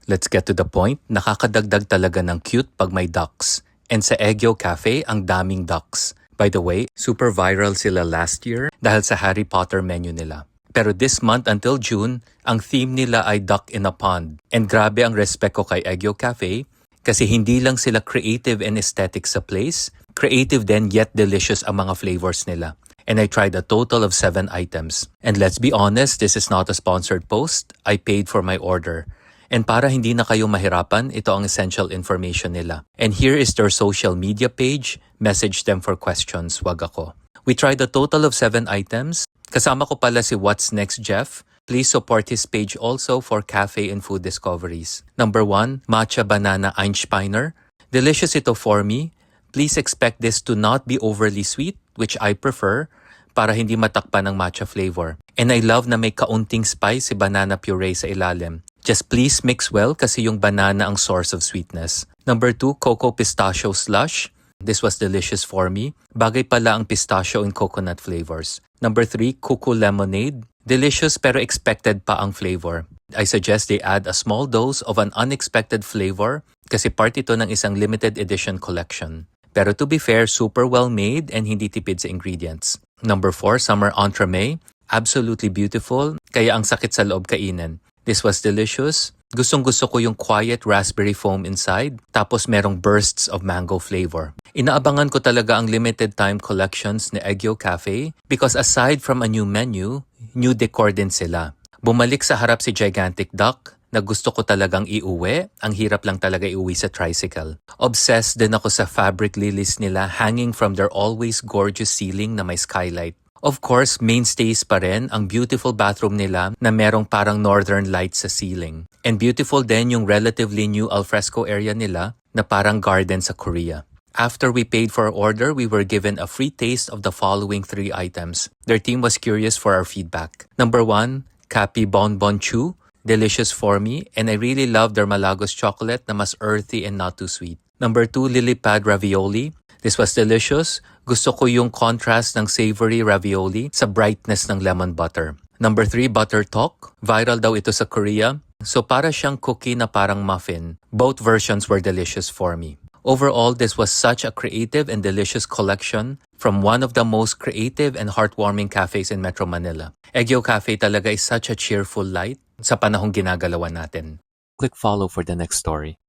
Let's get to the point. Nakakadagdag talaga ng cute pag may ducks. And sa Eggyo Cafe, ang daming ducks. By the way, super viral sila last year dahil sa Harry Potter menu nila. Pero this month until June, ang theme nila ay Duck in a Pond. And grabe ang respect ko kay Eggyo Cafe kasi hindi lang sila creative and aesthetic sa place, creative din yet delicious ang mga flavors nila. And I tried a total of 7 items. And let's be honest, this is not a sponsored post. I paid for my order. And para hindi na kayo mahirapan, ito ang essential information nila. And here is their social media page. Message them for questions, wag ako. We tried a total of 7 items. Kasama ko pala si What's Next Jeff. Please support his page also for cafe and food discoveries. Number 1, Matcha Banana Einsteiner. Delicious ito for me. Please expect this to not be overly sweet, which I prefer, para hindi matakpan ng matcha flavor. And I love na may kaunting spice si banana puree sa ilalim. Just please mix well kasi yung banana ang source of sweetness. Number 2, Cocoa Pistachio Slush. This was delicious for me. Bagay pala ang pistachio and coconut flavors. Number 3, Cuckoo Lemonade. Delicious pero expected pa ang flavor. I suggest they add a small dose of an unexpected flavor kasi part ito ng isang limited edition collection. Pero to be fair, super well made and hindi tipid sa ingredients. Number 4, Summer Entremet. Absolutely beautiful, kaya ang sakit sa loob kainin. This was delicious. Gustong-gusto ko yung quiet raspberry foam inside, tapos merong bursts of mango flavor. Inaabangan ko talaga ang limited time collections ni Eggyo Cafe because aside from a new menu, new decor din sila. Bumalik sa harap si Gigantic Duck na gusto ko talagang iuwi. Ang hirap lang talaga iuwi sa tricycle. Obsessed din ako sa fabric lilies nila hanging from their always gorgeous ceiling na may skylight. Of course, mainstays pa rin ang beautiful bathroom nila na merong parang northern lights sa ceiling. And beautiful din yung relatively new alfresco area nila na parang garden sa Korea. After we paid for our order, we were given a free taste of the following 3 items. Their team was curious for our feedback. Number 1, Kapi Bonbon Chew. Delicious for me, and I really love their Malagos chocolate na mas earthy and not too sweet. Number 2, Lily Pad Ravioli. This was delicious. Gusto ko yung contrast ng savory ravioli sa brightness ng lemon butter. Number 3, Butter Talk. Viral daw ito sa Korea. So para siyang cookie na parang muffin. Both versions were delicious for me. Overall, this was such a creative and delicious collection from one of the most creative and heartwarming cafes in Metro Manila. Eggyo Cafe talaga is such a cheerful light sa panahong ginagalawan natin. Click follow for the next story.